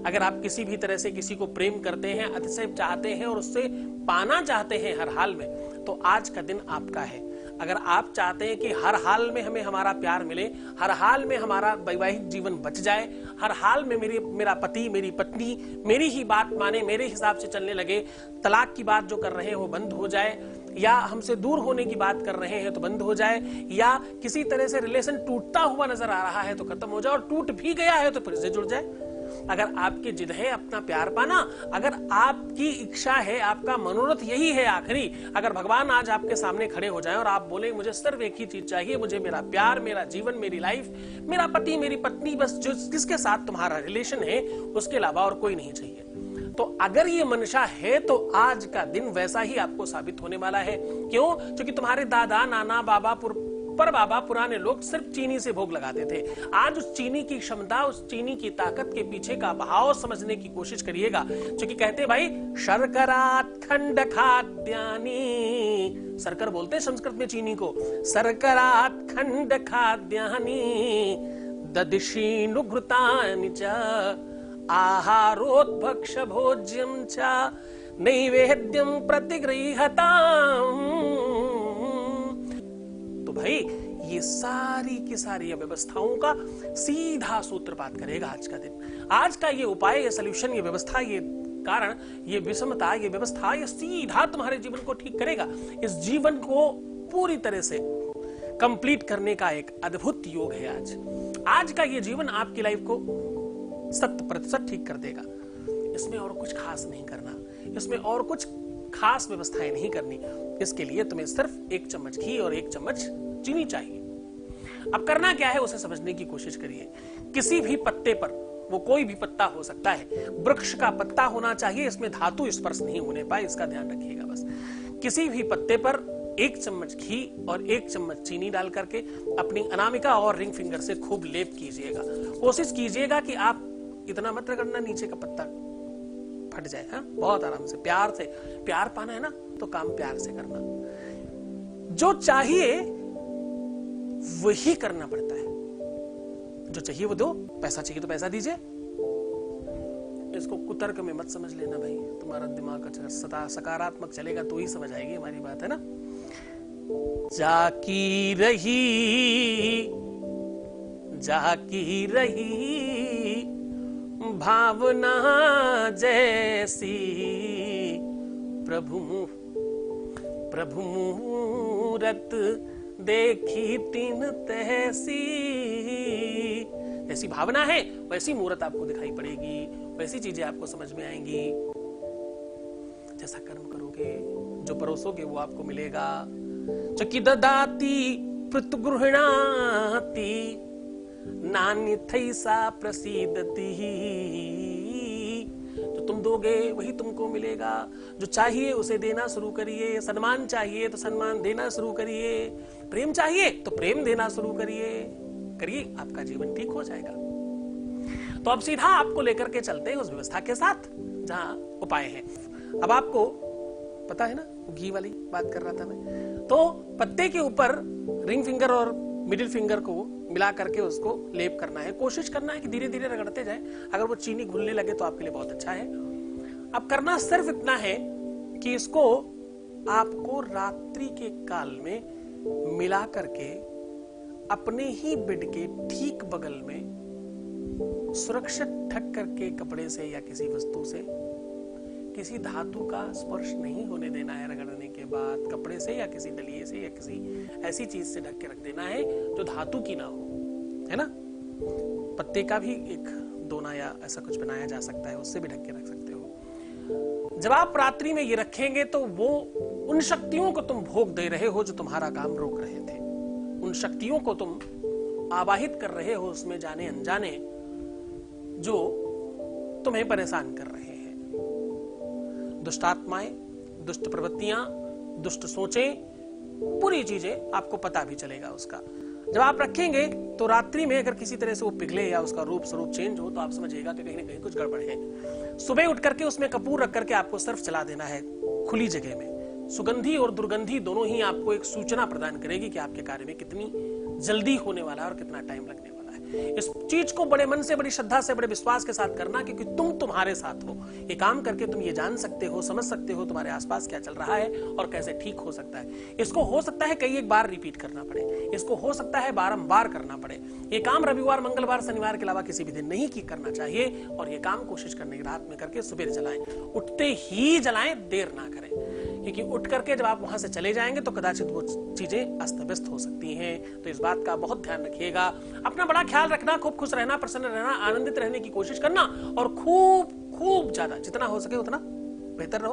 अगर आप किसी भी तरह से किसी को प्रेम करते हैं, अतिशय चाहते हैं और उससे पाना चाहते हैं हर हाल में, तो आज का दिन आपका है। अगर आप चाहते हैं कि हर हाल में हमें हमारा प्यार मिले, हर हाल में हमारा वैवाहिक जीवन बच जाए, हर हाल में मेरा पति मेरी पत्नी मेरी ही बात माने, मेरे हिसाब से चलने लगे, तलाक की बात जो कर रहे हैं वो बंद हो जाए, या हमसे दूर होने की बात कर रहे हैं तो बंद हो जाए, या किसी तरह से रिलेशन टूटता हुआ नजर आ रहा है तो खत्म हो जाए, और टूट भी गया है तो फिर से जुड़ जाए। अगर आपकी जिद है अपना प्यार पाना, अगर आपकी इच्छा है, आपका मनोरथ यही है आखिरी, अगर भगवान आज आपके सामने खड़े हो जाएं और आप बोले मुझे सिर्फ एक ही चीज चाहिए, मुझे मेरा प्यार, मेरा जीवन, मेरी लाइफ, मेरा पति मेरी पत्नी, बस जो जिसके साथ तुम्हारा रिलेशन है उसके अलावा और कोई नहीं चाहिए, तो अगर ये मंशा है तो आज का दिन वैसा ही आपको साबित होने वाला है। क्यों? क्योंकि तुम्हारे दादा नाना बाबा पर बाबा पुराने लोग सिर्फ चीनी से भोग लगाते थे। आज उस चीनी की क्षमता, उस चीनी की ताकत के पीछे का भाव समझने की कोशिश करिएगा। क्योंकि कहते भाई शर्करात खंड खाद्यानि, शर्कर बोलते हैं संस्कृत में चीनी को, शर्करात खंड खाद्यानि ददिशीनुघृतानि च आहारोत्भक्ष भोज्यम च नैवेद्यम प्रतिगृह्यताम्। तो भाई ये सारी की सारी व्यवस्थाओं का सीधा सूत्रपात करेगा आज का दिन। आज का ये उपाय, ये सॉल्यूशन, ये व्यवस्था, ये कारण, ये विषमता, ये व्यवस्था, ये सीधा तुम्हारे जीवन को ठीक करेगा। इस जीवन को पूरी तरह से कंप्लीट करने का एक अद्भुत योग है आज। आज का ये जीवन आपकी लाइफ को 100% ठीक कर देगा। इसमें और कुछ खास नहीं करना, इसमें और कुछ खास व्यवस्थाएं नहीं करनी। इसके लिए तुम्हें सिर्फ 1 चम्मच घी और 1 चम्मच चीनी चाहिए। अब करना क्या है उसे समझने की कोशिश करिए। किसी भी पत्ते पर, वो कोई भी पत्ता हो सकता है, वृक्ष का पत्ता होना चाहिए, इसमें धातु स्पर्श नहीं होने पाए, इसका ध्यान रखिएगा बस। किसी भी पत्ते पर 1 चम्मच घी और 1 चम्मच चीनी डाल करके अपनी अनामिका और रिंग फिंगर से खूब लेप कीजिएगा। कोशिश कीजिएगा कि आप इतना मत रगड़ना नीचे का पत्ता फट जाए। हाँ, बहुत आराम से, प्यार से। प्यार पाना है ना तो काम प्यार से करना। जो चाहिए वही करना पड़ता है। जो चाहिए वो दो, पैसा चाहिए तो पैसा दीजिए। इसको कुतर्क में मत समझ लेना भाई। तुम्हारा दिमाग अच्छा सकारात्मक चलेगा तो ही समझ आएगी हमारी बात, है ना। जाकी रही भावना जैसी, प्रभु मूरत देखी तीन तैसी। जैसी भावना है वैसी मूरत आपको दिखाई पड़ेगी, वैसी चीजें आपको समझ में आएंगी। जैसा कर्म करोगे, जो परोसोगे वो आपको मिलेगा। चकी ददाती प्रतुगृहणाति नान्यथैसा प्रसीदति। जो तुम दोगे वही तुमको मिलेगा। जो चाहिए उसे देना शुरू करिए। सम्मान चाहिए तो सम्मान देना शुरू करिए। प्रेम चाहिए तो प्रेम देना शुरू करिए, आपका जीवन ठीक हो जाएगा। तो अब सीधा आपको लेकर के चलते हैं उस व्यवस्था के साथ जहां उपाय है। अब आपको पता है ना, घी वाली बात कर रहा था मैं। तो पत्ते के ऊपर रिंग फिंगर और मिडिल फिंगर को मिला करके उसको लेप करना है। कोशिश करना है कि धीरे धीरे रगड़ते जाए। अगर वो चीनी घुलने लगे तो आपके लिए बहुत अच्छा है। अब करना सिर्फ इतना है कि इसको आपको रात्रि के काल में मिला करके अपने ही बेड के ठीक बगल में सुरक्षित ढक करके कपड़े से या किसी वस्तु से, किसी धातु का स्पर्श नहीं होने देना है। रगड़ने के बाद कपड़े से या किसी दलिये से या किसी ऐसी चीज से ढक के रख देना है जो धातु की ना हो, है ना। पत्ते का भी एक दोना या ऐसा कुछ बनाया जा सकता है, उससे भी ढक के रख सकते हो। जब आप रात्रि में ये रखेंगे तो वो उन शक्तियों को तुम भोग दे रहे हो जो तुम्हारा काम रोक रहे थे। उन शक्तियों को तुम आवाहित कर रहे हो, उसमें जाने अनजाने, जो तुम्हें परेशान कर रहे हैं। दुष्ट आत्माएं, दुष्ट प्रवृत्तियां, दुष्ट सोचें, पूरी चीजें आपको पता भी चलेगा उसका। जब आप रखेंगे तो रात्रि में अगर किसी तरह से वो पिघले या उसका रूप स्वरूप चेंज हो तो आप समझिएगा कि कहीं ना कहीं कुछ गड़बड़ है। सुबह उठ करके उसमें कपूर रख करके आपको सिर्फ चला देना है खुली जगह में। सुगंधी और दुर्गंधी दोनों ही आपको एक सूचना प्रदान करेगी कि आपके कार्य में कितनी जल्दी होने वाला है और कितना टाइम लगने वाला है। इस चीज को बड़े मन से, बड़ी श्रद्धा से, बड़े विश्वास के साथ करना, क्योंकि तुम तुम्हारे साथ हो। ये काम करके तुम ये जान सकते हो, समझ सकते हो तुम्हारे आसपास क्या चल रहा है और कैसे ठीक हो सकता है। इसको हो सकता है कई एक बार रिपीट करना पड़े, इसको हो सकता है बारंबार करना पड़े। ये काम रविवार, मंगलवार, शनिवार के अलावा किसी भी दिन नहीं की करना चाहिए। और ये काम कोशिश करने की रात में करके सुबह जलाएं, उठते ही जलाएं, देर ना करें, क्योंकि उठ करके जब आप वहां से चले जाएंगे तो कदाचित वो चीजें अस्त व्यस्त हो सकती हैं। तो इस बात का बहुत ध्यान रखिएगा। अपना बड़ा ख्याल रखना, खूब खुश रहना, प्रसन्न रहना, आनंदित रहने की कोशिश करना और खूब खूब ज्यादा जितना हो सके उतना बेहतर रहो।